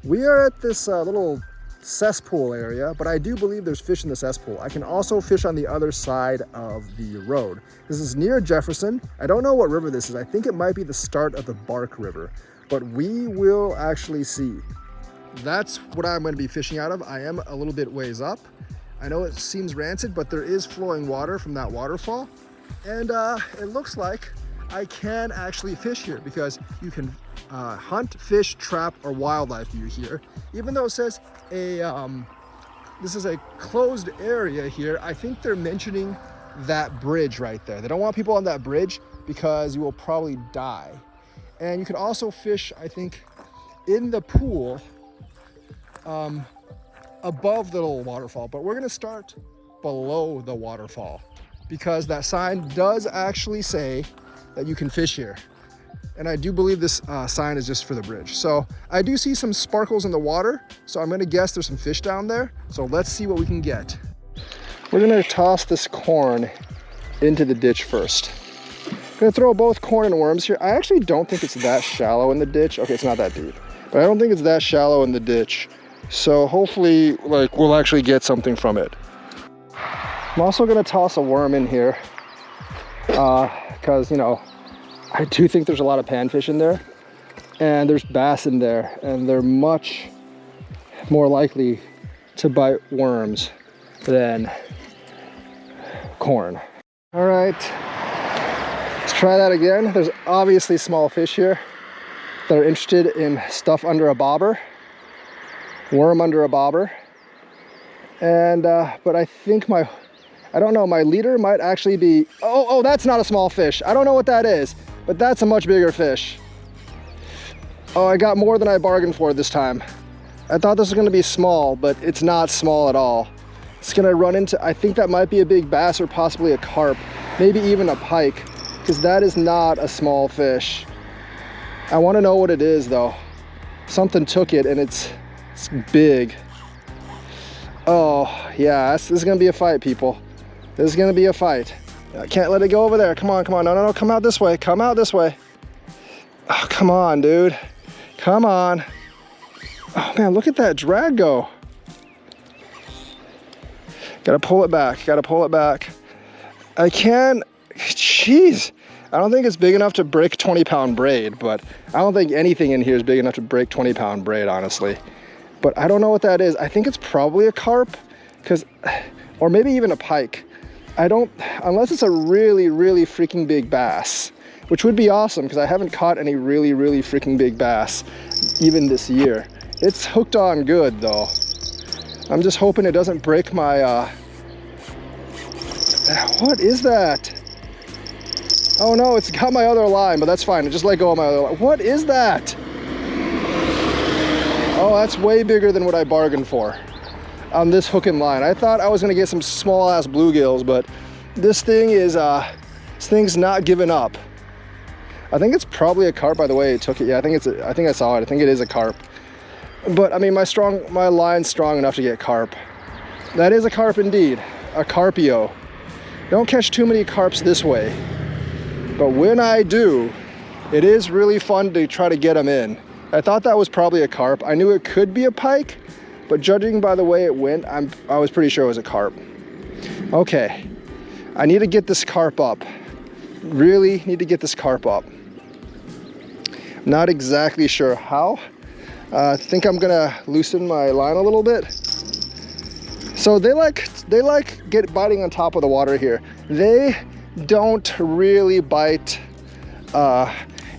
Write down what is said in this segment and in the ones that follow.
We are at this little cesspool area, but I do believe there's fish in the cesspool. I can also fish on the other side of the road. This is near Jefferson. I don't know what river this is. I think it might be the start of the Bark River, but we will actually see. That's what I'm going to be fishing out of. I am a little bit ways up. I know it seems rancid, but there is flowing water from that waterfall. And it looks like I can actually fish here because you can hunt, fish, trap, or wildlife view here. Even though it says this is a closed area here, I think they're mentioning that bridge right there. They don't want people on that bridge because you will probably die. And you can also fish, I think, in the pool above the little waterfall, but we're gonna start below the waterfall because that sign does actually say that you can fish here. And I do believe this sign is just for the bridge. So I do see some sparkles in the water, so I'm gonna guess there's some fish down there. So let's see what we can get. We're gonna toss this corn into the ditch first. I'm gonna throw both corn and worms here. I actually don't think it's that shallow in the ditch. Okay, it's not that deep, but I don't think it's that shallow in the ditch. So hopefully, like, we'll actually get something from it. I'm also gonna toss a worm in here because, you know, I do think there's a lot of panfish in there and there's bass in there, and they're much more likely to bite worms than corn. All right, let's try that again. There's obviously small fish here that are interested in stuff under a bobber. Worm under a bobber. And but I think I don't know, my leader might actually be, oh, that's not a small fish. I don't know what that is, but that's a much bigger fish. Oh, I got more than I bargained for this time. I thought this was gonna be small, but it's not small at all. It's gonna run into, I think that might be a big bass or possibly a carp, maybe even a pike, because that is not a small fish. I wanna know what it is though. Something took it and it's big. Oh yeah, this is gonna be a fight, people. This is gonna be a fight. I can't let it go over there. Come on, no, come out this way, come out this way. Oh, come on, dude, come on. Oh man, look at that drag go. Gotta pull it back. I can, jeez. I don't think it's big enough to break 20-pound braid, but I don't think anything in here is big enough to break 20-pound braid, honestly. But I don't know what that is. I think it's probably a carp, or maybe even a pike. Unless it's a really, really freaking big bass, which would be awesome because I haven't caught any really, really freaking big bass even this year. It's hooked on good though. I'm just hoping it doesn't break my, what is that? Oh no, it's got my other line, but that's fine. I just let go of my other line. What is that? Oh, that's way bigger than what I bargained for on this hook and line. I thought I was gonna get some small ass bluegills, but this thing's not giving up. I think it's probably a carp by the way it took it. Yeah, I think I saw it. I think it is a carp. But I mean, my line's strong enough to get carp. That is a carp indeed, a carpio. Don't catch too many carps this way. But when I do, it is really fun to try to get them in. I thought that was probably a carp. I knew it could be a pike, but judging by the way it went, I was pretty sure it was a carp. Okay, I need to get this carp up. Really need to get this carp up. Not exactly sure how. I think I'm gonna loosen my line a little bit. So they like biting on top of the water here. They don't really bite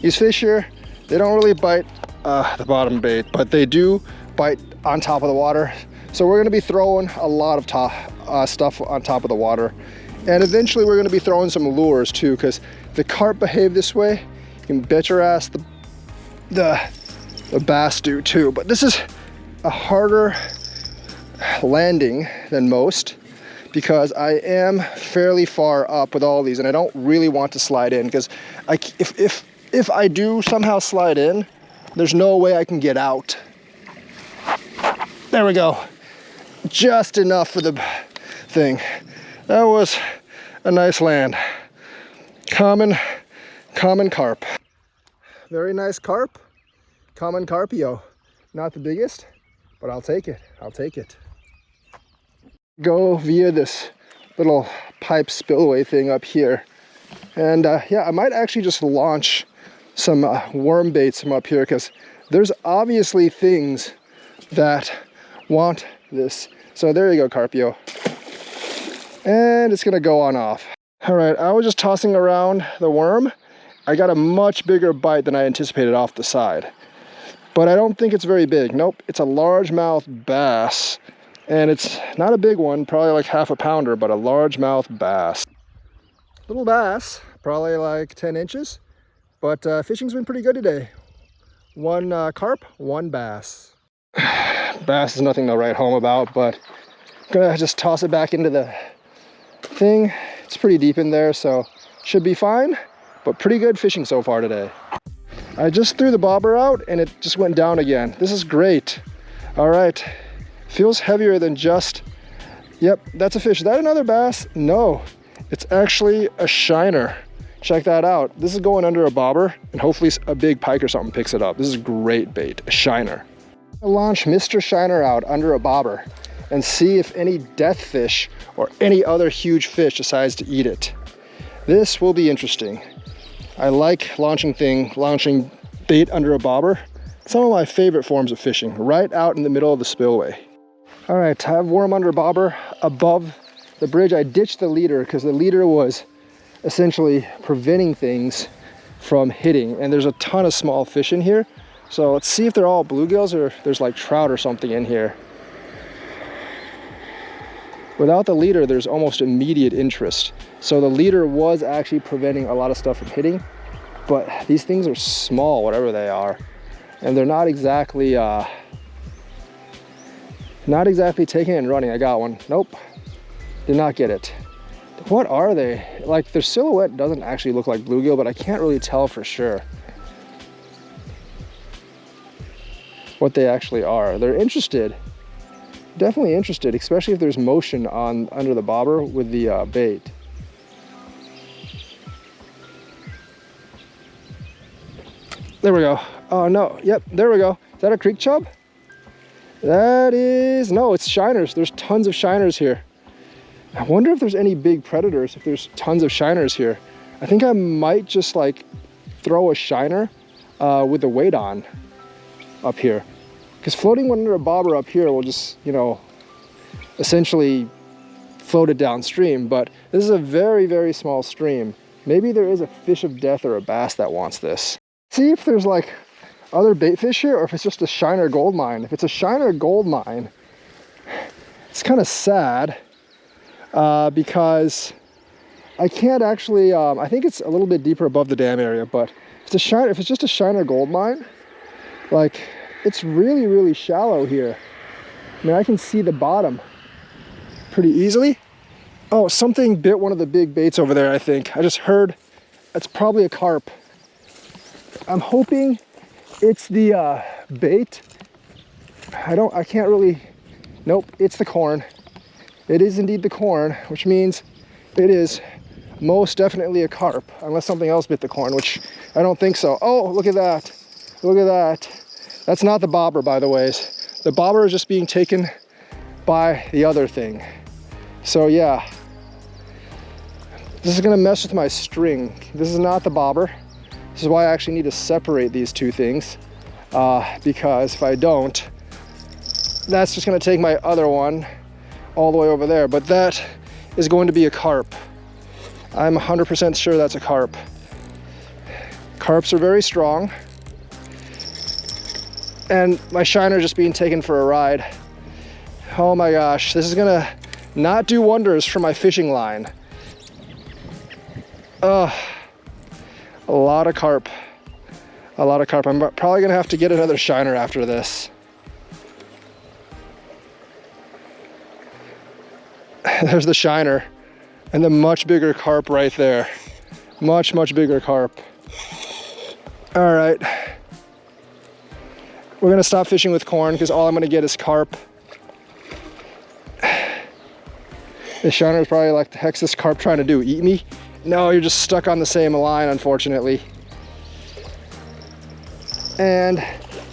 these fish here. They don't really bite the bottom bait, but they do bite on top of the water. So we're gonna be throwing a lot of stuff on top of the water, and eventually we're gonna be throwing some lures too, because the carp behave this way. You can bet your ass the bass do too. But this is a harder landing than most, because I am fairly far up with all these and I don't really want to slide in, because if I do somehow slide in, there's no way I can get out. There we go. Just enough for the thing. That was a nice land. Common carp. Very nice carp. Common carpio. Not the biggest, but I'll take it. I'll take it. Go via this little pipe spillway thing up here. And yeah, I might actually just launch some worm baits from up here, because there's obviously things that want this. So there you go, Carpio. And it's gonna go on off. All right, I was just tossing around the worm. I got a much bigger bite than I anticipated off the side. But I don't think it's very big. Nope, it's a largemouth bass. And it's not a big one, probably like half a pounder, but a largemouth bass. Little bass, probably like 10 inches. But fishing's been pretty good today. One carp, one bass. Bass is nothing to write home about, but I'm gonna just toss it back into the thing. It's pretty deep in there, so should be fine, but pretty good fishing so far today. I just threw the bobber out and it just went down again. This is great. All right, feels heavier than just, yep, that's a fish. Is that another bass? No, it's actually a shiner. Check that out. This is going under a bobber, and hopefully a big pike or something picks it up. This is great bait, a shiner. I'll launch Mr. Shiner out under a bobber and see if any death fish or any other huge fish decides to eat it. This will be interesting. I like launching bait under a bobber. Some of my favorite forms of fishing, right out in the middle of the spillway. All right, I have worm under a bobber above the bridge. I ditched the leader because the leader was essentially preventing things from hitting, and there's a ton of small fish in here. So let's see if they're all bluegills or if there's like trout or something in here. Without the leader, there's almost immediate interest. So the leader was actually preventing a lot of stuff from hitting, but these things are small, whatever they are, and they're not exactly taking it and running. I got one. Nope, did not get it. What are they? Like, their silhouette doesn't actually look like bluegill, but I can't really tell for sure what they actually are. They're interested, definitely interested, especially if there's motion on under the bobber with the bait. There we go. Oh no, yep, there we go. Is that a creek chub? That is, no, it's shiners. There's tons of shiners here. I wonder if there's any big predators, if there's tons of shiners here. I think I might just like throw a shiner with the weight on up here. Because floating one under a bobber up here will just, you know, essentially float it downstream. But this is a very, very small stream. Maybe there is a fish of death or a bass that wants this. See if there's like other bait fish here or if it's just a shiner gold mine. If it's a shiner gold mine, it's kind of sad. Because I can't actually, I think it's a little bit deeper above the dam area, but if it's just a shiner gold mine, like, it's really, really shallow here. I mean, I can see the bottom pretty easily. Oh, something bit one of the big baits over there, I think. I just heard, it's probably a carp. I'm hoping it's the bait. I can't really, nope, it's the corn. It is indeed the corn, which means it is most definitely a carp, unless something else bit the corn, which I don't think so. Oh, look at that. Look at that. That's not the bobber, by the way. The bobber is just being taken by the other thing. So yeah, this is gonna mess with my string. This is not the bobber. This is why I actually need to separate these two things, because if I don't, that's just gonna take my other one all the way over there, but that is going to be a carp. I'm 100% sure that's a carp. Carps are very strong, and my shiner just being taken for a ride. Oh my gosh, this is gonna not do wonders for my fishing line. A lot of carp, a lot of carp. I'm probably gonna have to get another shiner after this. There's the shiner and the much bigger carp right there. Much, much bigger carp. All right. We're gonna stop fishing with corn because all I'm gonna get is carp. The shiner is probably like, the heck's this carp trying to do? Eat me? No, you're just stuck on the same line, unfortunately. And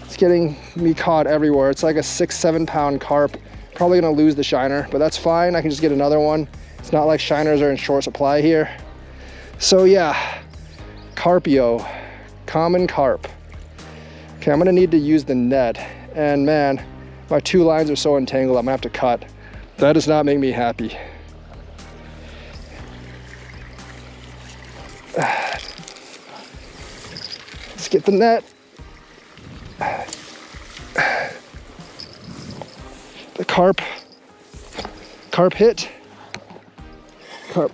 it's It's getting me caught everywhere. It's like a 6-7 pound carp. Probably gonna lose the shiner, but that's fine. I can just get another one. It's not like shiners are in short supply here. So yeah, carpio, common carp. Okay, I'm gonna need to use the net. And man, my 2 lines are so entangled, I'm gonna have to cut. That does not make me happy. Let's get the net. The carp hit. Carp.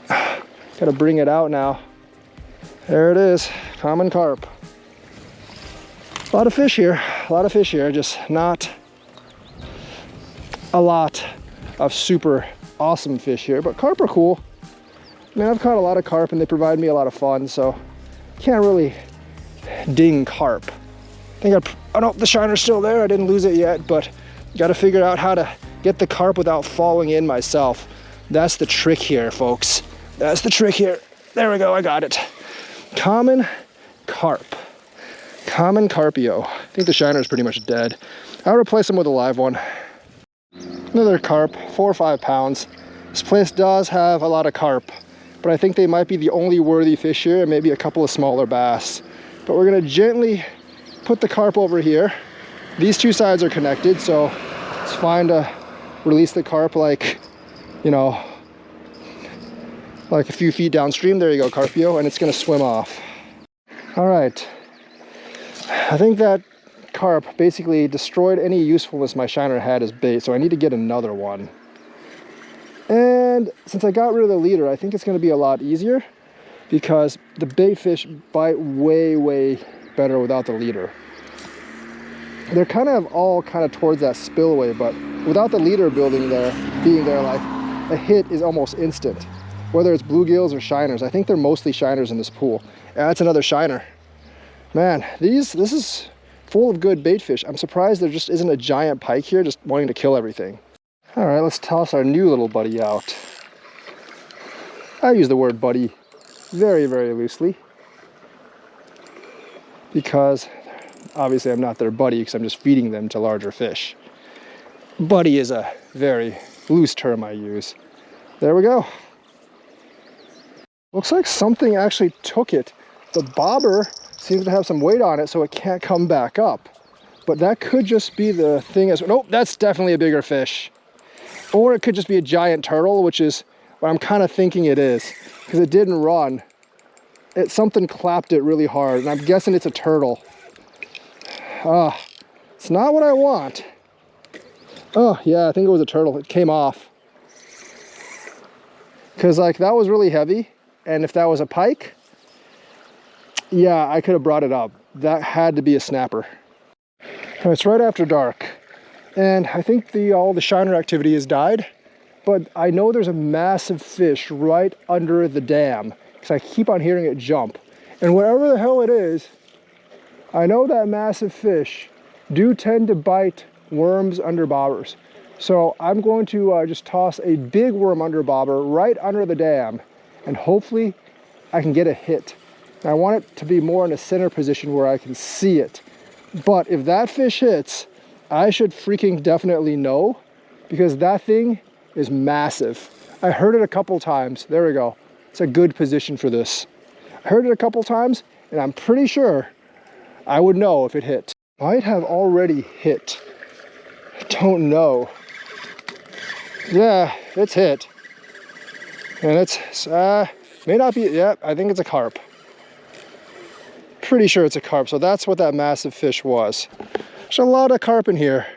Gotta bring it out now. There it is, common carp. A lot of fish here, just not a lot of super awesome fish here, but carp are cool. I mean, I've caught a lot of carp and they provide me a lot of fun, so can't really ding carp. I don't know if the shiner's still there, I didn't lose it yet, but gotta figure out how to get the carp without falling in myself. That's the trick here, folks. That's the trick here. There we go, I got it. Common carp. Common carpio. I think the shiner is pretty much dead. I'll replace him with a live one. Another carp, 4 or 5 pounds. This place does have a lot of carp, but I think they might be the only worthy fish here, and maybe a couple of smaller bass. But we're gonna gently put the carp over here. These 2 sides are connected, so it's fine to release the carp like, you know, like a few feet downstream. There you go, carpio, and it's gonna swim off. All right, I think that carp basically destroyed any usefulness my shiner had as bait, so I need to get another one. And since I got rid of the leader, I think it's gonna be a lot easier because the bait fish bite way better without the leader. They're kind of all towards that spillway, but without the leader being there, like a hit is almost instant. Whether it's bluegills or shiners, I think they're mostly shiners in this pool. That's another shiner. Man, this is full of good bait fish. I'm surprised there just isn't a giant pike here just wanting to kill everything. All right, let's toss our new little buddy out. I use the word buddy very loosely because obviously I'm not their buddy because I'm just feeding them to larger fish. Buddy is a very loose term I use. There we go. Looks like something actually took it. The bobber seems to have some weight on it, so it can't come back up. But that could just be the thing as well. Nope, that's definitely a bigger fish. Or it could just be a giant turtle, which is what I'm kind of thinking it is, because it didn't run. Something clapped it really hard, and I'm guessing it's a turtle. It's not what I want. Oh yeah, I think it was a turtle. It came off. Because like that was really heavy, and if that was a pike, yeah, I could have brought it up. That had to be a snapper. It's right after dark, and I think all the shiner activity has died, but I know there's a massive fish right under the dam because I keep on hearing it jump. And whatever the hell it is, I know that massive fish do tend to bite worms under bobbers. So I'm going to just toss a big worm under bobber right under the dam, and hopefully I can get a hit. I want it to be more in a center position where I can see it. But if that fish hits, I should freaking definitely know, because that thing is massive. I heard it a couple times. There we go. It's a good position for this. I heard it a couple times, and I'm pretty sure I would know if it hit. Might have already hit. I don't know. Yeah, it's hit. And it's, may not be, yeah, I think it's a carp. Pretty sure it's a carp, so that's what that massive fish was. There's a lot of carp in here.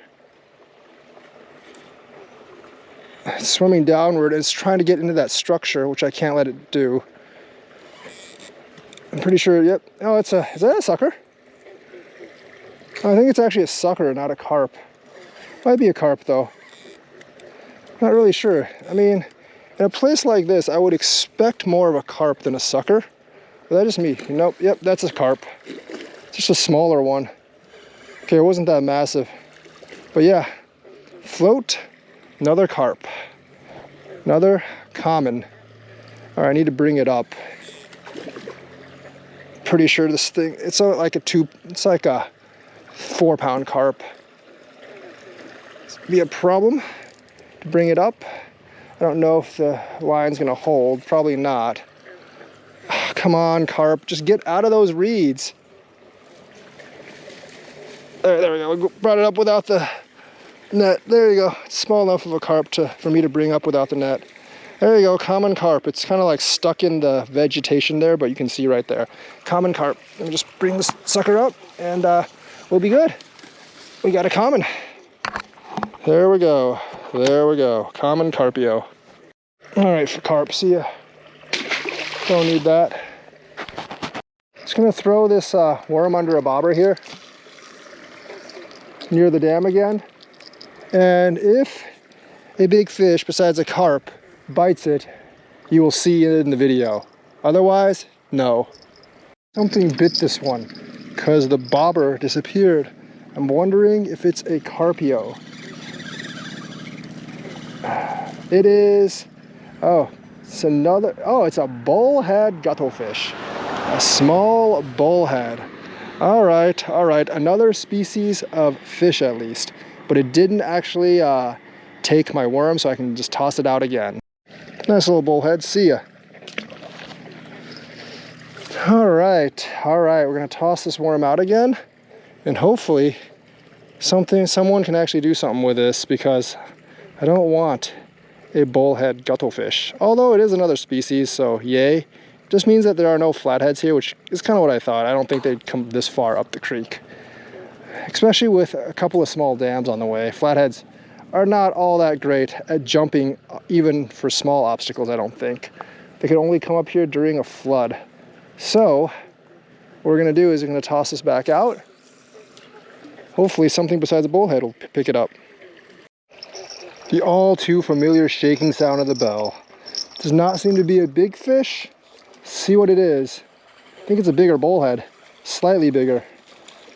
It's swimming downward, and it's trying to get into that structure, which I can't let it do. I'm pretty sure, yep. Oh, is that a sucker? I think it's actually a sucker, not a carp. Might be a carp though. Not really sure. I mean, in a place like this, I would expect more of a carp than a sucker. But that's just me. Nope, yep, that's a carp. It's just a smaller one. Okay, it wasn't that massive. But yeah, float, another carp. Another common. All right, I need to bring it up. pretty sure this thing, it's like a 4-pound carp. It's gonna be a problem to bring it up. I don't know if the line's gonna hold, probably not. Oh, come on, carp, just get out of those reeds. There we go, we brought it up without the net. There you go, it's small enough of a carp for me to bring up without the net. There you go, common carp. It's kind of like stuck in the vegetation there, but you can see right there. Common carp. Let me just bring this sucker up and we'll be good. We got a common. There we go. There we go. Common carpio. All right, for carp, see ya. Don't need that. Just gonna throw this worm under a bobber here near the dam again. And if a big fish besides a carp bites it, you will see it in the video. Otherwise, no. Something bit this one because the bobber disappeared. I'm wondering if it's a carpio. It is, it's a bullhead guttlefish. A small bullhead. All right, another species of fish at least. But it didn't actually take my worm, so I can just toss it out again. Nice little bullhead, see ya. All right, we're gonna toss this worm out again, and hopefully someone can actually do something with this, because I don't want a bullhead guttlefish. Although it is another species, so yay. Just means that there are no flatheads here, which is kind of what I thought. I don't think they'd come this far up the creek. Especially with a couple of small dams on the way. Flatheads are not all that great at jumping, even for small obstacles, I don't think. They could only come up here during a flood. So, what we're gonna do is we're gonna toss this back out. Hopefully something besides a bullhead will pick it up. The all too familiar shaking sound of the bell. Does not seem to be a big fish. See what it is. I think it's a bigger bullhead, slightly bigger.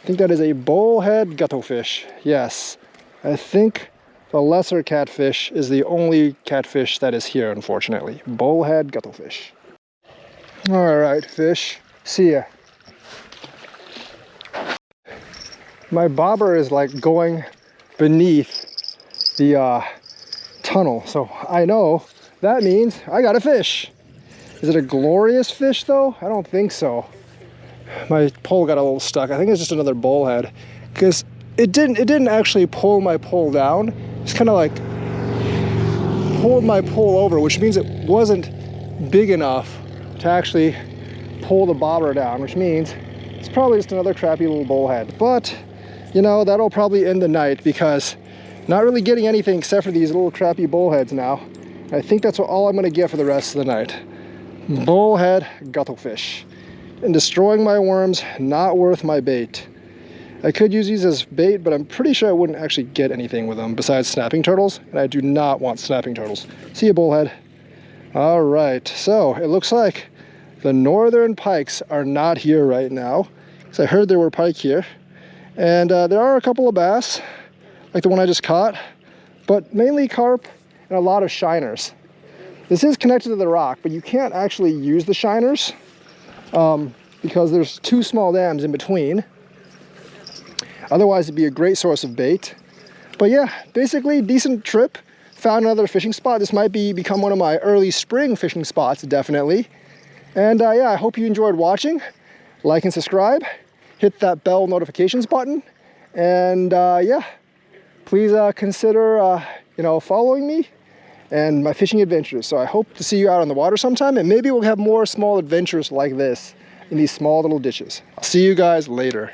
I think that is a bullhead guttlefish. Yes, I think the lesser catfish is the only catfish that is here, unfortunately. Bullhead guttlefish. All right, fish, see ya. My bobber is like going beneath the tunnel, so I know that means I got a fish. Is it a glorious fish though? I don't think so. My pole got a little stuck. I think it's just another bullhead, because it didn't actually pull my pole down. It's kind of like pulled my pole over, which means it wasn't big enough to actually pull the bobber down, which means it's probably just another crappy little bullhead. But you know, that'll probably end the night, because not really getting anything except for these little crappy bullheads now. I think that's all I'm gonna get for the rest of the night. Bullhead guttlefish. And destroying my worms, not worth my bait. I could use these as bait, but I'm pretty sure I wouldn't actually get anything with them besides snapping turtles, and I do not want snapping turtles. See you, bullhead. All right, so it looks like the northern pikes are not here right now, because I heard there were pike here. And there are a couple of bass, like the one I just caught, but mainly carp and a lot of shiners. This is connected to the rock, but you can't actually use the shiners because there's two small dams in between. Otherwise, it'd be a great source of bait. But yeah, basically decent trip. Found another fishing spot. This might become one of my early spring fishing spots, definitely. And yeah, I hope you enjoyed watching. Like and subscribe. Hit that bell notifications button. And yeah, please consider following me and my fishing adventures. So I hope to see you out on the water sometime, and maybe we'll have more small adventures like this in these small little ditches. I'll see you guys later.